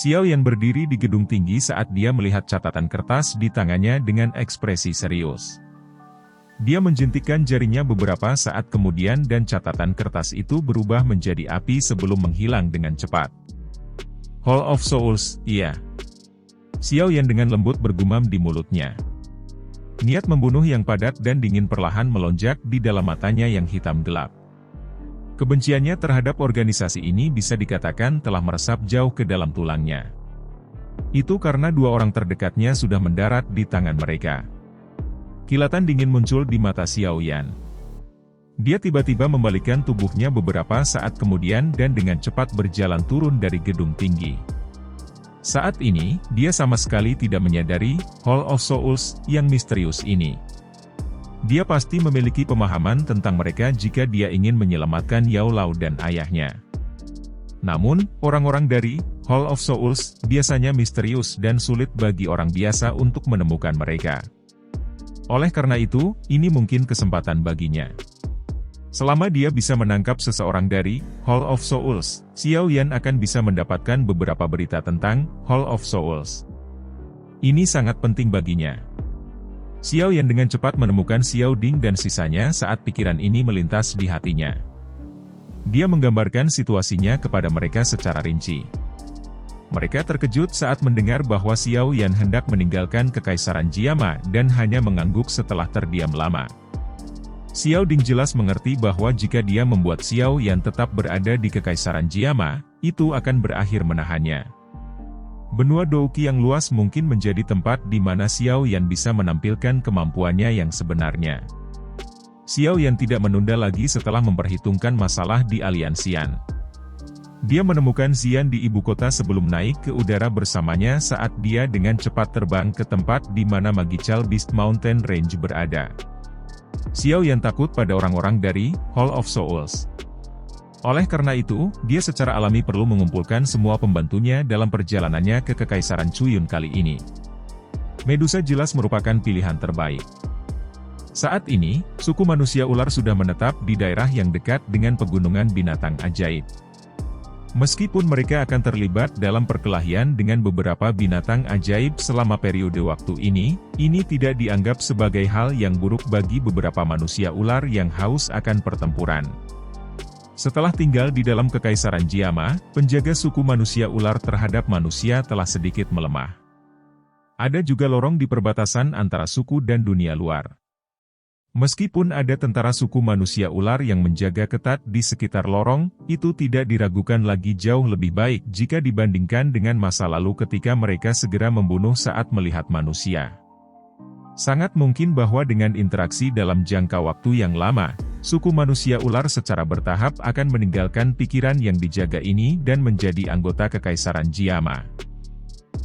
Xiao Yan berdiri di gedung tinggi saat dia melihat catatan kertas di tangannya dengan ekspresi serius. Dia menjentikkan jarinya beberapa saat kemudian dan catatan kertas itu berubah menjadi api sebelum menghilang dengan cepat. Hall of Souls, iya. Xiao Yan dengan lembut bergumam di mulutnya. Niat membunuh yang padat dan dingin perlahan melonjak di dalam matanya yang hitam gelap. Kebenciannya terhadap organisasi ini bisa dikatakan telah meresap jauh ke dalam tulangnya. Itu karena dua orang terdekatnya sudah mendarat di tangan mereka. Kilatan dingin muncul di mata Xiao Yan. Dia tiba-tiba membalikkan tubuhnya beberapa saat kemudian dan dengan cepat berjalan turun dari gedung tinggi. Saat ini, dia sama sekali tidak menyadari Hall of Souls yang misterius ini. Dia pasti memiliki pemahaman tentang mereka jika dia ingin menyelamatkan Yao Lao dan ayahnya. Namun, orang-orang dari Hall of Souls biasanya misterius dan sulit bagi orang biasa untuk menemukan mereka. Oleh karena itu, ini mungkin kesempatan baginya. Selama dia bisa menangkap seseorang dari Hall of Souls, Xiao Yan akan bisa mendapatkan beberapa berita tentang Hall of Souls. Ini sangat penting baginya. Xiao Yan dengan cepat menemukan Xiao Ding dan sisanya saat pikiran ini melintas di hatinya. Dia menggambarkan situasinya kepada mereka secara rinci. Mereka terkejut saat mendengar bahwa Xiao Yan hendak meninggalkan Kekaisaran Jiama dan hanya mengangguk setelah terdiam lama. Xiao Ding jelas mengerti bahwa jika dia membuat Xiao Yan tetap berada di Kekaisaran Jiama, itu akan berakhir menahannya. Benua Douqi yang luas mungkin menjadi tempat di mana Xiao Yan bisa menampilkan kemampuannya yang sebenarnya. Xiao Yan tidak menunda lagi setelah memperhitungkan masalah di Aliansian. Dia menemukan Xian di ibu kota sebelum naik ke udara bersamanya saat dia dengan cepat terbang ke tempat di mana Magical Beast Mountain Range berada. Xiao Yan takut pada orang-orang dari Hall of Souls. Oleh karena itu, dia secara alami perlu mengumpulkan semua pembantunya dalam perjalanannya ke Kekaisaran Chuyun kali ini. Medusa jelas merupakan pilihan terbaik. Saat ini, suku manusia ular sudah menetap di daerah yang dekat dengan pegunungan binatang ajaib. Meskipun mereka akan terlibat dalam perkelahian dengan beberapa binatang ajaib selama periode waktu ini tidak dianggap sebagai hal yang buruk bagi beberapa manusia ular yang haus akan pertempuran. Setelah tinggal di dalam Kekaisaran Jiama, penjaga suku manusia ular terhadap manusia telah sedikit melemah. Ada juga lorong di perbatasan antara suku dan dunia luar. Meskipun ada tentara suku manusia ular yang menjaga ketat di sekitar lorong, itu tidak diragukan lagi jauh lebih baik jika dibandingkan dengan masa lalu ketika mereka segera membunuh saat melihat manusia. Sangat mungkin bahwa dengan interaksi dalam jangka waktu yang lama, suku manusia ular secara bertahap akan meninggalkan pikiran yang dijaga ini dan menjadi anggota Kekaisaran Jiama.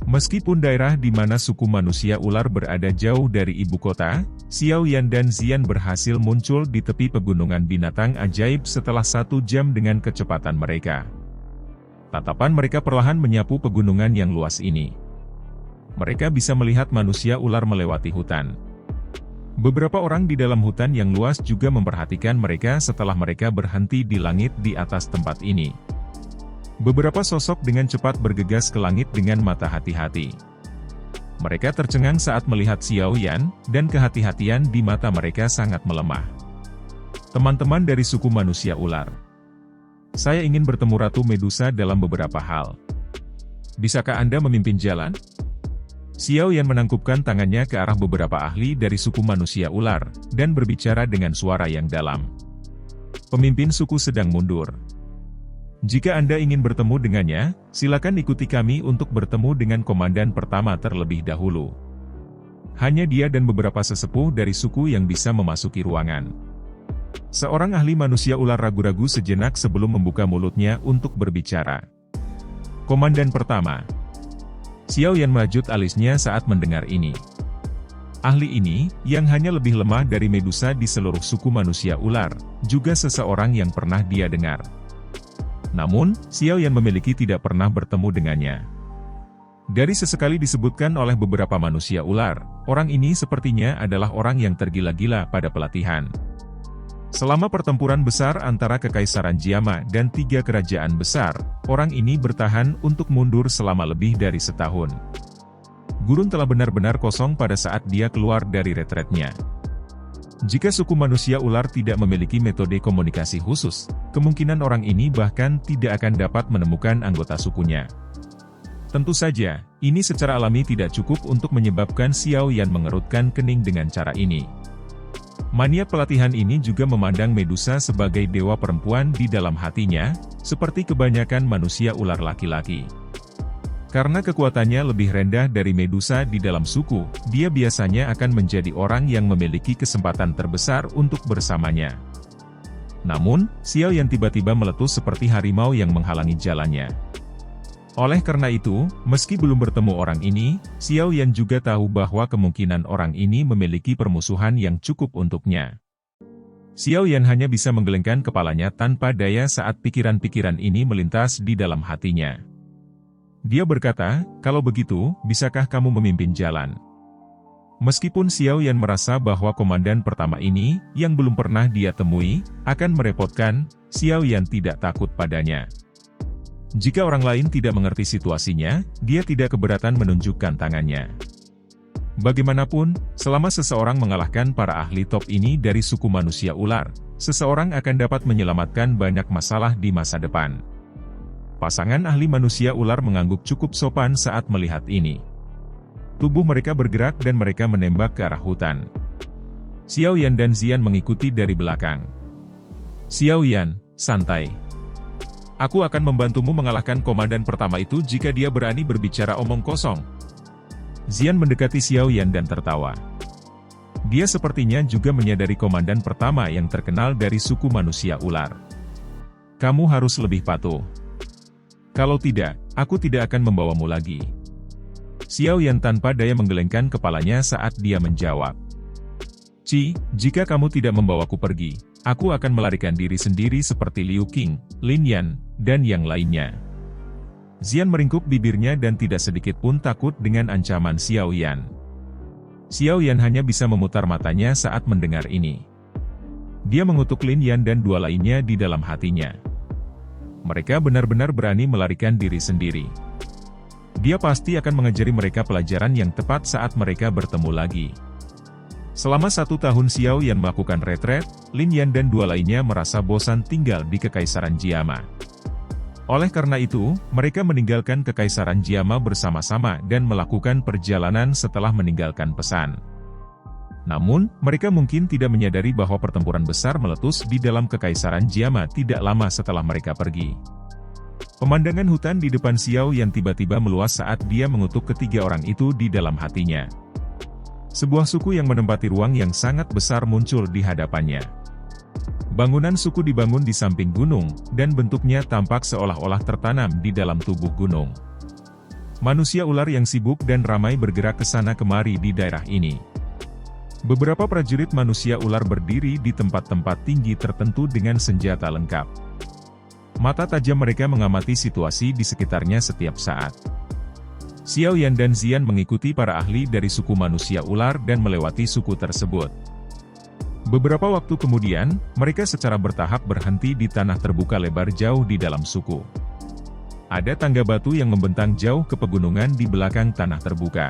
Meskipun daerah di mana suku manusia ular berada jauh dari ibu kota, Xiao Yan dan Xian berhasil muncul di tepi pegunungan binatang ajaib setelah 1 jam dengan kecepatan mereka. Tatapan mereka perlahan menyapu pegunungan yang luas ini. Mereka bisa melihat manusia ular melewati hutan. Beberapa orang di dalam hutan yang luas juga memperhatikan mereka setelah mereka berhenti di langit di atas tempat ini. Beberapa sosok dengan cepat bergegas ke langit dengan mata hati-hati. Mereka tercengang saat melihat Xiao Yan, dan kehati-hatian di mata mereka sangat melemah. Teman-teman dari suku manusia ular. Saya ingin bertemu Ratu Medusa dalam beberapa hal. Bisakah Anda memimpin jalan? Xiao Yan menangkupkan tangannya ke arah beberapa ahli dari suku manusia ular, dan berbicara dengan suara yang dalam. Pemimpin suku sedang mundur. Jika Anda ingin bertemu dengannya, silakan ikuti kami untuk bertemu dengan komandan pertama terlebih dahulu. Hanya dia dan beberapa sesepuh dari suku yang bisa memasuki ruangan. Seorang ahli manusia ular ragu-ragu sejenak sebelum membuka mulutnya untuk berbicara. Komandan pertama. Xiao Yan merajut alisnya saat mendengar ini. Ahli ini, yang hanya lebih lemah dari Medusa di seluruh suku manusia ular, juga seseorang yang pernah dia dengar. Namun, Xiao Yan memiliki tidak pernah bertemu dengannya. Dari sesekali disebutkan oleh beberapa manusia ular, orang ini sepertinya adalah orang yang tergila-gila pada pelatihan. Selama pertempuran besar antara Kekaisaran Jiama dan 3 kerajaan besar, orang ini bertahan untuk mundur selama lebih dari setahun. Gurun telah benar-benar kosong pada saat dia keluar dari retretnya. Jika suku manusia ular tidak memiliki metode komunikasi khusus, kemungkinan orang ini bahkan tidak akan dapat menemukan anggota sukunya. Tentu saja, ini secara alami tidak cukup untuk menyebabkan Xiao Yan mengerutkan kening dengan cara ini. Maniak pelatihan ini juga memandang Medusa sebagai dewa perempuan di dalam hatinya, seperti kebanyakan manusia ular laki-laki. Karena kekuatannya lebih rendah dari Medusa di dalam suku, dia biasanya akan menjadi orang yang memiliki kesempatan terbesar untuk bersamanya. Namun, Xiao Yan tiba-tiba meletus seperti harimau yang menghalangi jalannya. Oleh karena itu, meski belum bertemu orang ini, Xiao Yan juga tahu bahwa kemungkinan orang ini memiliki permusuhan yang cukup untuknya. Xiao Yan hanya bisa menggelengkan kepalanya tanpa daya saat pikiran-pikiran ini melintas di dalam hatinya. Dia berkata, "Kalau begitu, bisakah kamu memimpin jalan?" Meskipun Xiao Yan merasa bahwa komandan pertama ini, yang belum pernah dia temui, akan merepotkan, Xiao Yan tidak takut padanya. Jika orang lain tidak mengerti situasinya, dia tidak keberatan menunjukkan tangannya. Bagaimanapun, selama seseorang mengalahkan para ahli top ini dari suku manusia ular, seseorang akan dapat menyelamatkan banyak masalah di masa depan. Pasangan ahli manusia ular mengangguk cukup sopan saat melihat ini. Tubuh mereka bergerak dan mereka menembak ke arah hutan. Xiao Yan dan Xian mengikuti dari belakang. "Xiao Yan, santai. Aku akan membantumu mengalahkan komandan pertama itu jika dia berani berbicara omong kosong." Xian mendekati Xiao Yan dan tertawa. Dia sepertinya juga menyadari komandan pertama yang terkenal dari suku manusia ular. "Kamu harus lebih patuh. Kalau tidak, aku tidak akan membawamu lagi." Xiao Yan tanpa daya menggelengkan kepalanya saat dia menjawab. Jika kamu tidak membawaku pergi, aku akan melarikan diri sendiri seperti Liu Qing, Lin Yan, dan yang lainnya." Xian meringkuk bibirnya dan tidak sedikit pun takut dengan ancaman Xiao Yan. Xiao Yan hanya bisa memutar matanya saat mendengar ini. Dia mengutuk Lin Yan dan 2 lainnya di dalam hatinya. Mereka benar-benar berani melarikan diri sendiri. Dia pasti akan mengajari mereka pelajaran yang tepat saat mereka bertemu lagi. Selama 1 tahun Xiao Yan melakukan retret, Lin Yan dan 2 lainnya merasa bosan tinggal di Kekaisaran Jiama. Oleh karena itu, mereka meninggalkan Kekaisaran Jiama bersama-sama dan melakukan perjalanan setelah meninggalkan pesan. Namun, mereka mungkin tidak menyadari bahwa pertempuran besar meletus di dalam Kekaisaran Jiama tidak lama setelah mereka pergi. Pemandangan hutan di depan Xiao Yan tiba-tiba meluas saat dia mengutuk ketiga orang itu di dalam hatinya. Sebuah suku yang menempati ruang yang sangat besar muncul di hadapannya. Bangunan suku dibangun di samping gunung, dan bentuknya tampak seolah-olah tertanam di dalam tubuh gunung. Manusia ular yang sibuk dan ramai bergerak ke sana kemari di daerah ini. Beberapa prajurit manusia ular berdiri di tempat-tempat tinggi tertentu dengan senjata lengkap. Mata tajam mereka mengamati situasi di sekitarnya setiap saat. Xiao Yan dan Xian mengikuti para ahli dari suku manusia ular dan melewati suku tersebut. Beberapa waktu kemudian, mereka secara bertahap berhenti di tanah terbuka lebar jauh di dalam suku. Ada tangga batu yang membentang jauh ke pegunungan di belakang tanah terbuka.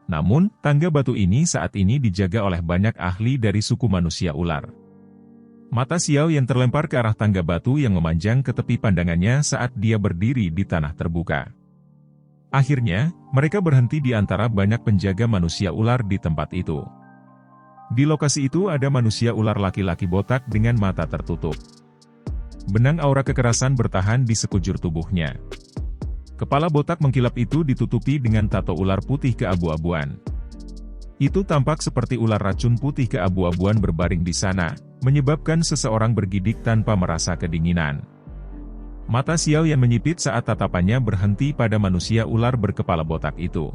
Namun, tangga batu ini saat ini dijaga oleh banyak ahli dari suku manusia ular. Mata Xiao Yan terlempar ke arah tangga batu yang memanjang ke tepi pandangannya saat dia berdiri di tanah terbuka. Akhirnya, mereka berhenti di antara banyak penjaga manusia ular di tempat itu. Di lokasi itu ada manusia ular laki-laki botak dengan mata tertutup. Benang aura kekerasan bertahan di sekujur tubuhnya. Kepala botak mengkilap itu ditutupi dengan tato ular putih keabu-abuan. Itu tampak seperti ular racun putih keabu-abuan berbaring di sana, menyebabkan seseorang bergidik tanpa merasa kedinginan. Mata Xiao Yan menyipit saat tatapannya berhenti pada manusia ular berkepala botak itu.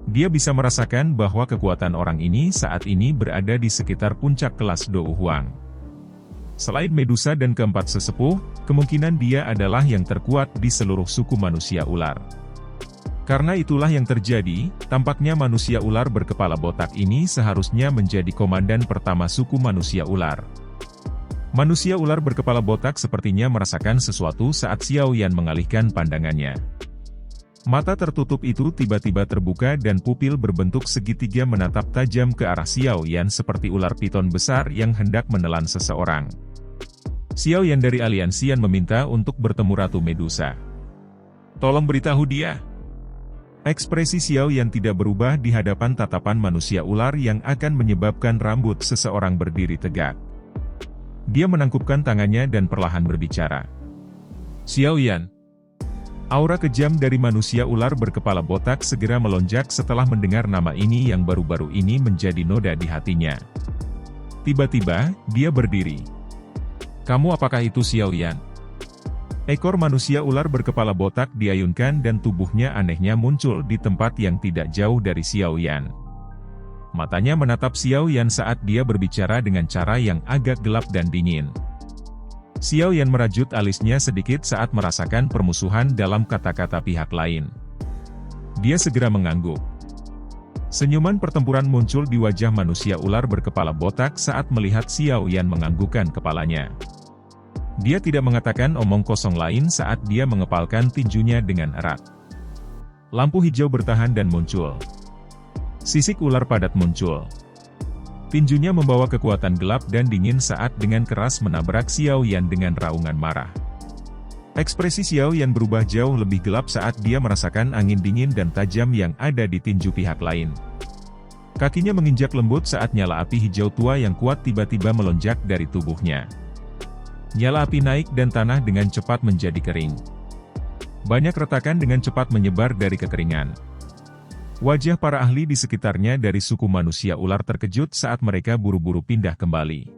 Dia bisa merasakan bahwa kekuatan orang ini saat ini berada di sekitar puncak kelas Dou Huang. Selain Medusa dan keempat sesepuh, kemungkinan dia adalah yang terkuat di seluruh suku manusia ular. Karena itulah yang terjadi, tampaknya manusia ular berkepala botak ini seharusnya menjadi komandan pertama suku manusia ular. Manusia ular berkepala botak sepertinya merasakan sesuatu saat Xiao Yan mengalihkan pandangannya. Mata tertutup itu tiba-tiba terbuka dan pupil berbentuk segitiga menatap tajam ke arah Xiao Yan seperti ular piton besar yang hendak menelan seseorang. Xiao Yan dari Aliansian meminta untuk bertemu Ratu Medusa. "Tolong beritahu dia." Ekspresi Xiao Yan tidak berubah di hadapan tatapan manusia ular yang akan menyebabkan rambut seseorang berdiri tegak. Dia menangkupkan tangannya dan perlahan berbicara. "Xiao Yan." Aura kejam dari manusia ular berkepala botak segera melonjak setelah mendengar nama ini yang baru-baru ini menjadi noda di hatinya. Tiba-tiba, dia berdiri. "Kamu apakah itu Xiao Yan?" Ekor manusia ular berkepala botak diayunkan dan tubuhnya anehnya muncul di tempat yang tidak jauh dari Xiao Yan. Matanya menatap Xiao Yan saat dia berbicara dengan cara yang agak gelap dan dingin. Xiao Yan merajut alisnya sedikit saat merasakan permusuhan dalam kata-kata pihak lain. Dia segera mengangguk. Senyuman pertempuran muncul di wajah manusia ular berkepala botak saat melihat Xiao Yan menganggukkan kepalanya. Dia tidak mengatakan omong kosong lain saat dia mengepalkan tinjunya dengan erat. Lampu hijau bertahan dan muncul. Sisik ular padat muncul. Tinjunya membawa kekuatan gelap dan dingin saat dengan keras menabrak Xiao Yan dengan raungan marah. Ekspresi Xiao Yan berubah jauh lebih gelap saat dia merasakan angin dingin dan tajam yang ada di tinju pihak lain. Kakinya menginjak lembut saat nyala api hijau tua yang kuat tiba-tiba melonjak dari tubuhnya. Nyala api naik dan tanah dengan cepat menjadi kering. Banyak retakan dengan cepat menyebar dari kekeringan. Wajah para ahli di sekitarnya dari suku manusia ular terkejut saat mereka buru-buru pindah kembali.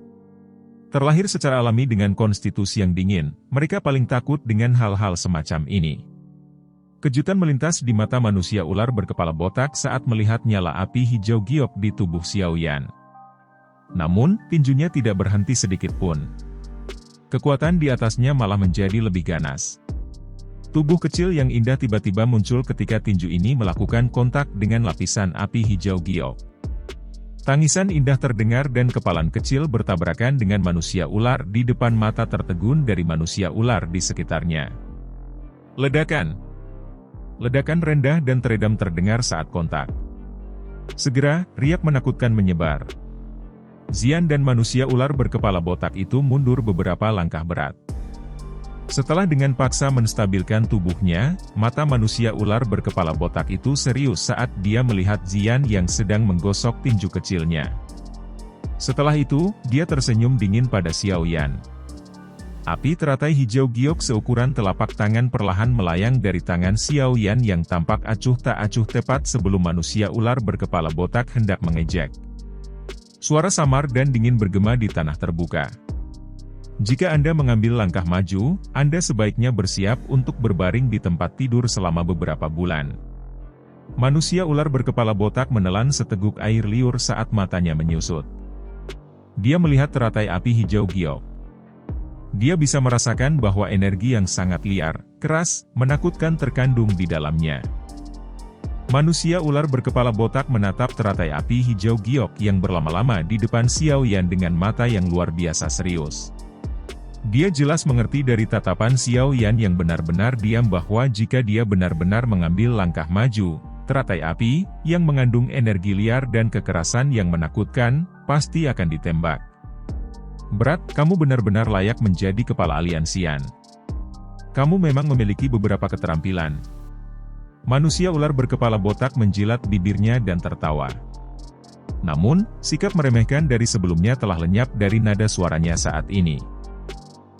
Terlahir secara alami dengan konstitusi yang dingin, mereka paling takut dengan hal-hal semacam ini. Kejutan melintas di mata manusia ular berkepala botak saat melihat nyala api hijau giok di tubuh Xiao Yan. Namun, tinjunya tidak berhenti sedikit pun. Kekuatan di atasnya malah menjadi lebih ganas. Tubuh kecil yang indah tiba-tiba muncul ketika tinju ini melakukan kontak dengan lapisan api hijau giok. Tangisan indah terdengar dan kepalan kecil bertabrakan dengan manusia ular di depan mata tertegun dari manusia ular di sekitarnya. Ledakan! Ledakan rendah dan teredam terdengar saat kontak. Segera, riak menakutkan menyebar. Xian dan manusia ular berkepala botak itu mundur beberapa langkah berat. Setelah dengan paksa menstabilkan tubuhnya, mata manusia ular berkepala botak itu serius saat dia melihat Xian yang sedang menggosok tinju kecilnya. Setelah itu, dia tersenyum dingin pada Xiao Yan. Api teratai hijau giok seukuran telapak tangan perlahan melayang dari tangan Xiao Yan yang tampak acuh tak acuh tepat sebelum manusia ular berkepala botak hendak mengejek. Suara samar dan dingin bergema di tanah terbuka. Jika Anda mengambil langkah maju, Anda sebaiknya bersiap untuk berbaring di tempat tidur selama beberapa bulan. Manusia ular berkepala botak menelan seteguk air liur saat matanya menyusut. Dia melihat teratai api hijau giok. Dia bisa merasakan bahwa energi yang sangat liar, keras, menakutkan terkandung di dalamnya. Manusia ular berkepala botak menatap teratai api hijau giok yang berlama-lama di depan Xiao Yan dengan mata yang luar biasa serius. Dia jelas mengerti dari tatapan Xiao Yan yang benar-benar diam bahwa jika dia benar-benar mengambil langkah maju, teratai api, yang mengandung energi liar dan kekerasan yang menakutkan, pasti akan ditembak. Berat, kamu benar-benar layak menjadi kepala Aliansian. Kamu memang memiliki beberapa keterampilan. Manusia ular berkepala botak menjilat bibirnya dan tertawa. Namun, sikap meremehkan dari sebelumnya telah lenyap dari nada suaranya saat ini.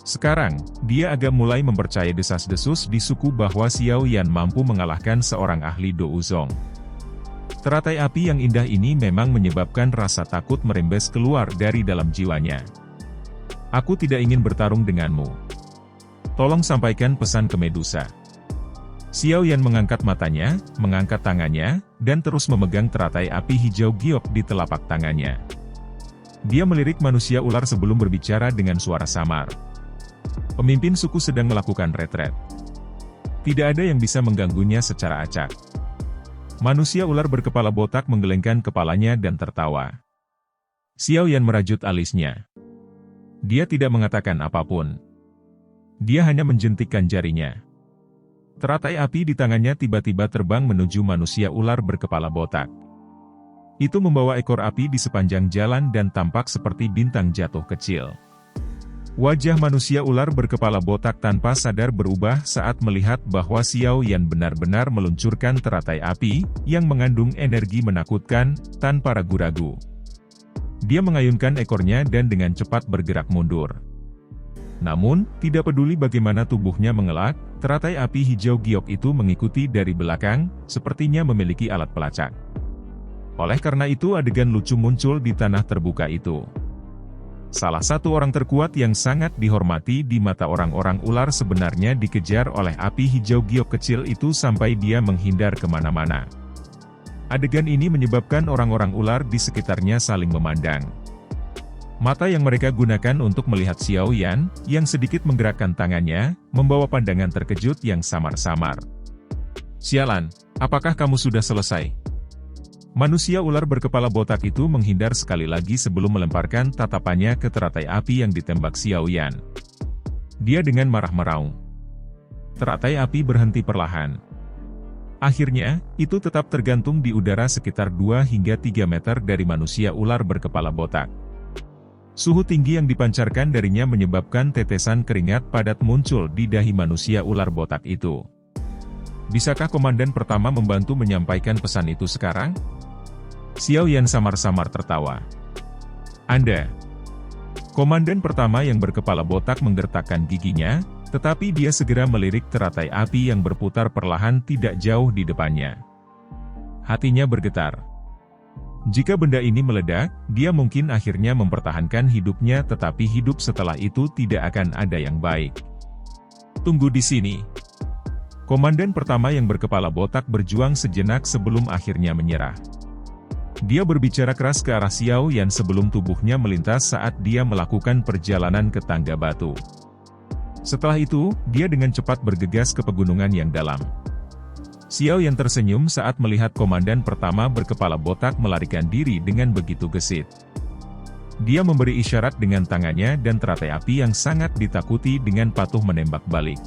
Sekarang, dia agak mulai mempercayai desas-desus di suku bahwa Xiao Yan mampu mengalahkan seorang ahli Douzong. Teratai api yang indah ini memang menyebabkan rasa takut merembes keluar dari dalam jiwanya. Aku tidak ingin bertarung denganmu. Tolong sampaikan pesan ke Medusa. Xiao Yan mengangkat matanya, mengangkat tangannya, dan terus memegang teratai api hijau giok di telapak tangannya. Dia melirik manusia ular sebelum berbicara dengan suara samar. Pemimpin suku sedang melakukan retret. Tidak ada yang bisa mengganggunya secara acak. Manusia ular berkepala botak menggelengkan kepalanya dan tertawa. Xiao Yan merajut alisnya. Dia tidak mengatakan apapun. Dia hanya menjentikkan jarinya. Teratai api di tangannya tiba-tiba terbang menuju manusia ular berkepala botak. Itu membawa ekor api di sepanjang jalan dan tampak seperti bintang jatuh kecil. Wajah manusia ular berkepala botak tanpa sadar berubah saat melihat bahwa Xiao Yan benar-benar meluncurkan teratai api, yang mengandung energi menakutkan, tanpa ragu-ragu. Dia mengayunkan ekornya dan dengan cepat bergerak mundur. Namun, tidak peduli bagaimana tubuhnya mengelak, teratai api hijau giok itu mengikuti dari belakang, sepertinya memiliki alat pelacak. Oleh karena itu adegan lucu muncul di tanah terbuka itu. Salah satu orang terkuat yang sangat dihormati di mata orang-orang ular sebenarnya dikejar oleh api hijau giok kecil itu sampai dia menghindar kemana-mana. Adegan ini menyebabkan orang-orang ular di sekitarnya saling memandang. Mata yang mereka gunakan untuk melihat Xiao Yan, yang sedikit menggerakkan tangannya, membawa pandangan terkejut yang samar-samar. "Sialan, apakah kamu sudah selesai?" Manusia ular berkepala botak itu menghindar sekali lagi sebelum melemparkan tatapannya ke teratai api yang ditembak Xiao Yan. Dia dengan marah meraung. Teratai api berhenti perlahan. Akhirnya, itu tetap tergantung di udara sekitar 2 hingga 3 meter dari manusia ular berkepala botak. Suhu tinggi yang dipancarkan darinya menyebabkan tetesan keringat padat muncul di dahi manusia ular botak itu. Bisakah komandan pertama membantu menyampaikan pesan itu sekarang? Xiao Yan samar-samar tertawa. Anda. Komandan pertama yang berkepala botak menggertakkan giginya, tetapi dia segera melirik teratai api yang berputar perlahan tidak jauh di depannya. Hatinya bergetar. Jika benda ini meledak, dia mungkin akhirnya mempertahankan hidupnya tetapi hidup setelah itu tidak akan ada yang baik. Tunggu di sini. Komandan pertama yang berkepala botak berjuang sejenak sebelum akhirnya menyerah. Dia berbicara keras ke arah Xiao Yan sebelum tubuhnya melintas saat dia melakukan perjalanan ke tangga batu. Setelah itu, dia dengan cepat bergegas ke pegunungan yang dalam. Xiao Yan tersenyum saat melihat komandan pertama berkepala botak melarikan diri dengan begitu gesit. Dia memberi isyarat dengan tangannya dan teratai api yang sangat ditakuti dengan patuh menembak balik.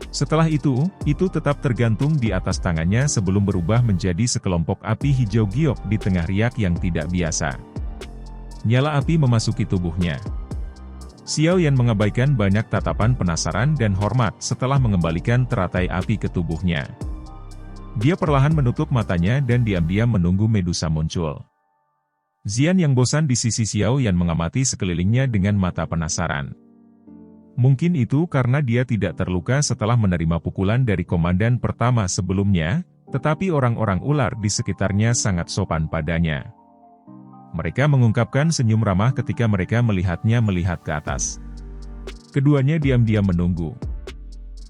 Setelah itu tetap tergantung di atas tangannya sebelum berubah menjadi sekelompok api hijau giok di tengah riak yang tidak biasa. Nyala api memasuki tubuhnya. Xiao Yan mengabaikan banyak tatapan penasaran dan hormat setelah mengembalikan teratai api ke tubuhnya. Dia perlahan menutup matanya dan diam-diam menunggu Medusa muncul. Xian yang bosan di sisi Xiao Yan mengamati sekelilingnya dengan mata penasaran. Mungkin itu karena dia tidak terluka setelah menerima pukulan dari komandan pertama sebelumnya, tetapi orang-orang ular di sekitarnya sangat sopan padanya. Mereka mengungkapkan senyum ramah ketika mereka melihatnya melihat ke atas. Keduanya diam-diam menunggu.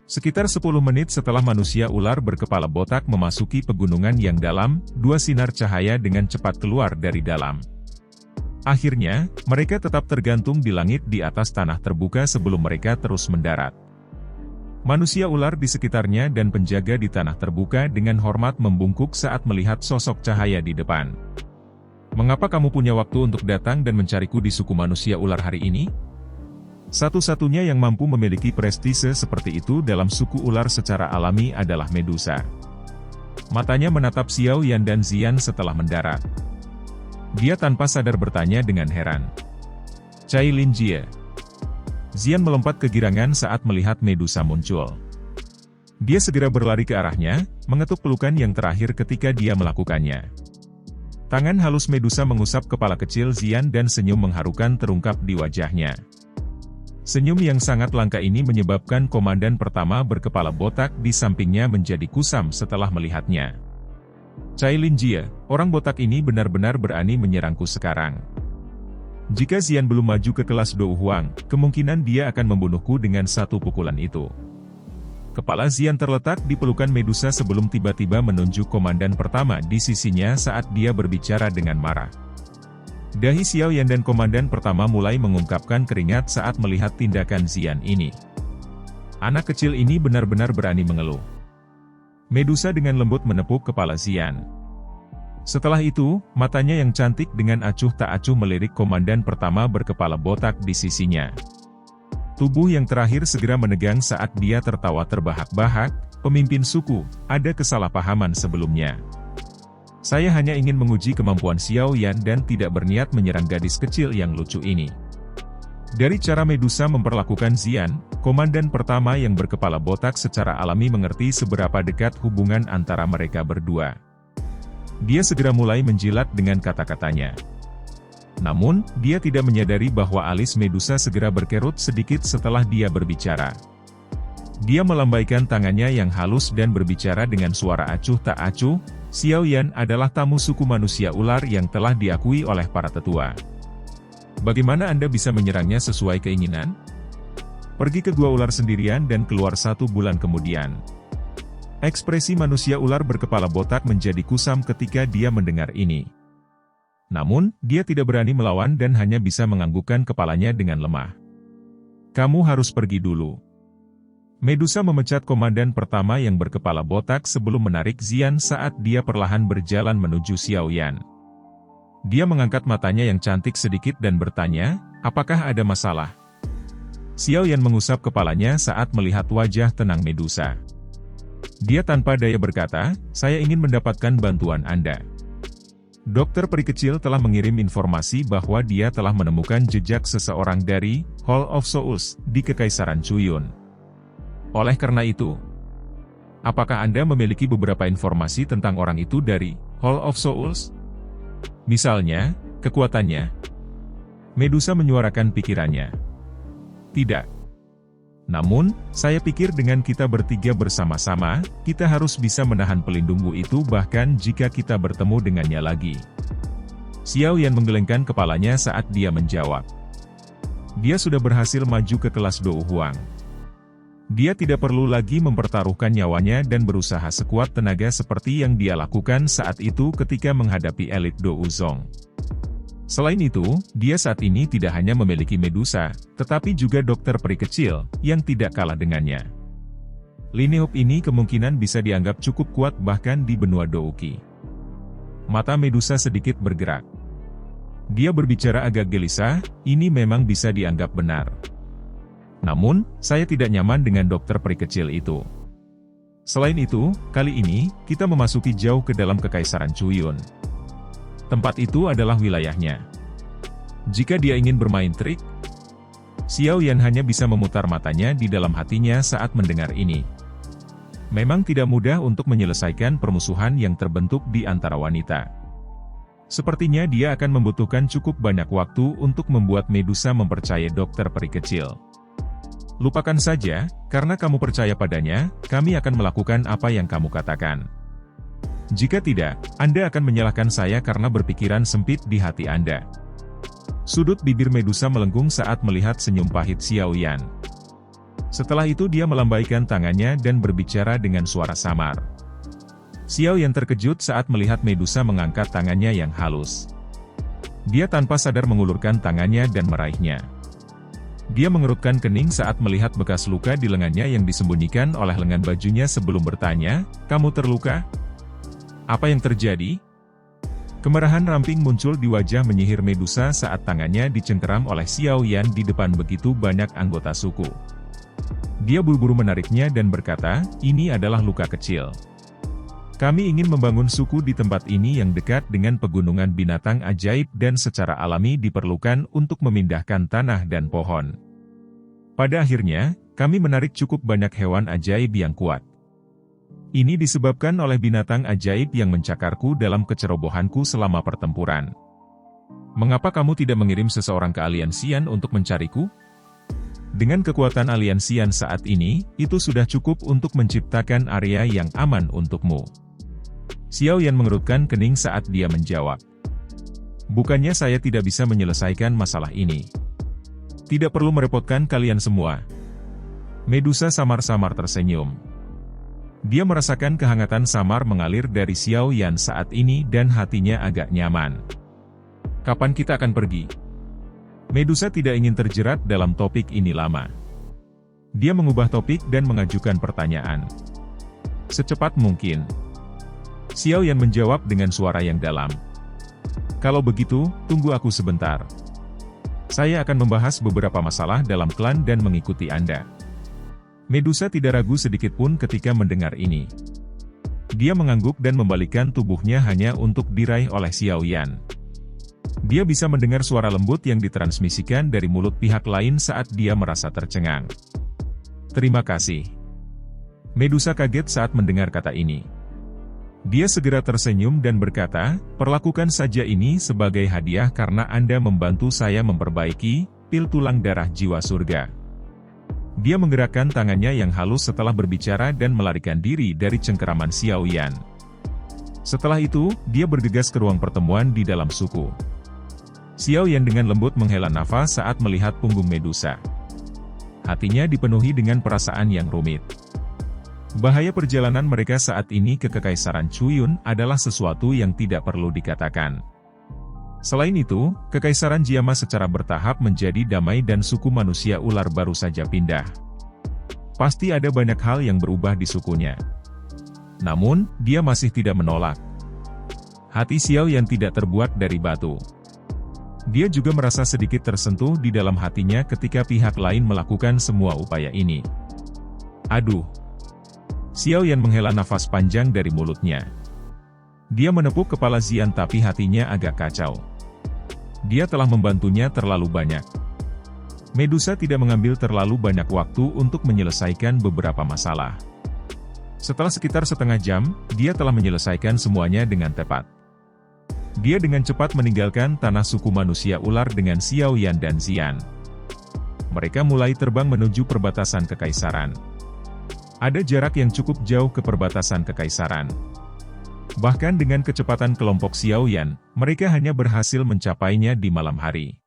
Sekitar 10 menit setelah manusia ular berkepala botak memasuki pegunungan yang dalam, 2 sinar cahaya dengan cepat keluar dari dalam. Akhirnya, mereka tetap tergantung di langit di atas tanah terbuka sebelum mereka terus mendarat. Manusia ular di sekitarnya dan penjaga di tanah terbuka dengan hormat membungkuk saat melihat sosok cahaya di depan. "Mengapa kamu punya waktu untuk datang dan mencariku di suku manusia ular hari ini?" Satu-satunya yang mampu memiliki prestise seperti itu dalam suku ular secara alami adalah Medusa. Matanya menatap Xiao Yan dan Xian setelah mendarat. Dia tanpa sadar bertanya dengan heran. "Cai Lin Jie." Xian melompat kegirangan saat melihat Medusa muncul. Dia segera berlari ke arahnya, mengetuk pelukan yang terakhir ketika dia melakukannya. Tangan halus Medusa mengusap kepala kecil Xian dan senyum mengharukan terungkap di wajahnya. Senyum yang sangat langka ini menyebabkan komandan pertama berkepala botak di sampingnya menjadi kusam setelah melihatnya. "Cai Lin Jie, orang botak ini benar-benar berani menyerangku sekarang. Jika Xian belum maju ke kelas Dou Huang, kemungkinan dia akan membunuhku dengan satu pukulan itu." Kepala Xian terletak di pelukan Medusa sebelum tiba-tiba menunjuk komandan pertama di sisinya saat dia berbicara dengan marah. Dahi Xiao Yan dan komandan pertama mulai mengungkapkan keringat saat melihat tindakan Xian ini. Anak kecil ini benar-benar berani mengeluh. Medusa dengan lembut menepuk kepala Xian. Setelah itu, matanya yang cantik dengan acuh tak acuh melirik komandan pertama berkepala botak di sisinya. Tubuh yang terakhir segera menegang saat dia tertawa terbahak-bahak. Pemimpin suku, ada kesalahpahaman sebelumnya. Saya hanya ingin menguji kemampuan Xiao Yan dan tidak berniat menyerang gadis kecil yang lucu ini. Dari cara Medusa memperlakukan Xian, komandan pertama yang berkepala botak secara alami mengerti seberapa dekat hubungan antara mereka berdua. Dia segera mulai menjilat dengan kata-katanya. Namun, dia tidak menyadari bahwa alis Medusa segera berkerut sedikit setelah dia berbicara. Dia melambaikan tangannya yang halus dan berbicara dengan suara acuh tak acuh, Xiao Yan adalah tamu suku manusia ular yang telah diakui oleh para tetua. Bagaimana Anda bisa menyerangnya sesuai keinginan? Pergi ke gua ular sendirian dan keluar 1 bulan kemudian. Ekspresi manusia ular berkepala botak menjadi kusam ketika dia mendengar ini. Namun, dia tidak berani melawan dan hanya bisa menganggukkan kepalanya dengan lemah. Kamu harus pergi dulu. Medusa memecat komandan pertama yang berkepala botak sebelum menarik Xian saat dia perlahan berjalan menuju Xiao Yan. Dia mengangkat matanya yang cantik sedikit dan bertanya, apakah ada masalah? Xiao Yan mengusap kepalanya saat melihat wajah tenang Medusa. Dia tanpa daya berkata, saya ingin mendapatkan bantuan Anda. Dokter peri kecil telah mengirim informasi bahwa dia telah menemukan jejak seseorang dari Hall of Souls di Kekaisaran Chuyun. Oleh karena itu, apakah Anda memiliki beberapa informasi tentang orang itu dari Hall of Souls? Misalnya, kekuatannya. Medusa menyuarakan pikirannya. Tidak. Namun, saya pikir dengan kita bertiga bersama-sama, kita harus bisa menahan pelindungmu itu bahkan jika kita bertemu dengannya lagi. Xiao Yan menggelengkan kepalanya saat dia menjawab. Dia sudah berhasil maju ke kelas Dou Huang. Dia tidak perlu lagi mempertaruhkan nyawanya dan berusaha sekuat tenaga seperti yang dia lakukan saat itu ketika menghadapi elit Dou Zong. Selain itu, dia saat ini tidak hanya memiliki Medusa, tetapi juga dokter peri kecil, yang tidak kalah dengannya. Lineup ini kemungkinan bisa dianggap cukup kuat bahkan di benua Douki. Mata Medusa sedikit bergerak. Dia berbicara agak gelisah, ini memang bisa dianggap benar. Namun, saya tidak nyaman dengan dokter peri kecil itu. Selain itu, kali ini, kita memasuki jauh ke dalam Kekaisaran Chuyun. Tempat itu adalah wilayahnya. Jika dia ingin bermain trik, Xiao Yan hanya bisa memutar matanya di dalam hatinya saat mendengar ini. Memang tidak mudah untuk menyelesaikan permusuhan yang terbentuk di antara wanita. Sepertinya dia akan membutuhkan cukup banyak waktu untuk membuat Medusa mempercayai dokter peri kecil. Lupakan saja, karena kamu percaya padanya, kami akan melakukan apa yang kamu katakan. Jika tidak, Anda akan menyalahkan saya karena berpikiran sempit di hati Anda. Sudut bibir Medusa melengkung saat melihat senyum pahit Xiao Yan. Setelah itu dia melambaikan tangannya dan berbicara dengan suara samar. Xiao Yan terkejut saat melihat Medusa mengangkat tangannya yang halus. Dia tanpa sadar mengulurkan tangannya dan meraihnya. Dia mengerutkan kening saat melihat bekas luka di lengannya yang disembunyikan oleh lengan bajunya sebelum bertanya, kamu terluka? Apa yang terjadi? Kemerahan ramping muncul di wajah menyihir Medusa saat tangannya dicengkeram oleh Xiao Yan di depan begitu banyak anggota suku. Dia buru-buru menariknya dan berkata, ini adalah luka kecil. Kami ingin membangun suku di tempat ini yang dekat dengan pegunungan binatang ajaib dan secara alami diperlukan untuk memindahkan tanah dan pohon. Pada akhirnya, kami menarik cukup banyak hewan ajaib yang kuat. Ini disebabkan oleh binatang ajaib yang mencakarku dalam kecerobohanku selama pertempuran. Mengapa kamu tidak mengirim seseorang ke Aliansian untuk mencariku? Dengan kekuatan Aliansian saat ini, itu sudah cukup untuk menciptakan area yang aman untukmu. Xiao Yan mengerutkan kening saat dia menjawab. Bukannya saya tidak bisa menyelesaikan masalah ini. Tidak perlu merepotkan kalian semua. Medusa samar-samar tersenyum. Dia merasakan kehangatan samar mengalir dari Xiao Yan saat ini dan hatinya agak nyaman. Kapan kita akan pergi? Medusa tidak ingin terjerat dalam topik ini lama. Dia mengubah topik dan mengajukan pertanyaan. Secepat mungkin. Xiao Yan menjawab dengan suara yang dalam. Kalau begitu, tunggu aku sebentar. Saya akan membahas beberapa masalah dalam klan dan mengikuti Anda. Medusa tidak ragu sedikit pun ketika mendengar ini. Dia mengangguk dan membalikkan tubuhnya hanya untuk diraih oleh Xiao Yan. Dia bisa mendengar suara lembut yang ditransmisikan dari mulut pihak lain saat dia merasa tercengang. Terima kasih. Medusa kaget saat mendengar kata ini. Dia segera tersenyum dan berkata, perlakukan saja ini sebagai hadiah karena Anda membantu saya memperbaiki pil tulang darah jiwa surga. Dia menggerakkan tangannya yang halus setelah berbicara dan melarikan diri dari cengkeraman Xiao Yan. Setelah itu, dia bergegas ke ruang pertemuan di dalam suku. Xiao Yan dengan lembut menghela nafas saat melihat punggung Medusa. Hatinya dipenuhi dengan perasaan yang rumit. Bahaya perjalanan mereka saat ini ke Kekaisaran Chuyun adalah sesuatu yang tidak perlu dikatakan. Selain itu, Kekaisaran Jiama secara bertahap menjadi damai dan suku manusia ular baru saja pindah. Pasti ada banyak hal yang berubah di sukunya. Namun, dia masih tidak menolak. Hati Xiao Yan tidak terbuat dari batu. Dia juga merasa sedikit tersentuh di dalam hatinya ketika pihak lain melakukan semua upaya ini. Aduh! Xiao Yan menghela nafas panjang dari mulutnya. Dia menepuk kepala Xian tapi hatinya agak kacau. Dia telah membantunya terlalu banyak. Medusa tidak mengambil terlalu banyak waktu untuk menyelesaikan beberapa masalah. Setelah sekitar setengah jam, dia telah menyelesaikan semuanya dengan tepat. Dia dengan cepat meninggalkan tanah suku manusia ular dengan Xiao Yan dan Xian. Mereka mulai terbang menuju perbatasan kekaisaran. Ada jarak yang cukup jauh ke perbatasan kekaisaran. Bahkan dengan kecepatan kelompok Xiao Yan, mereka hanya berhasil mencapainya di malam hari.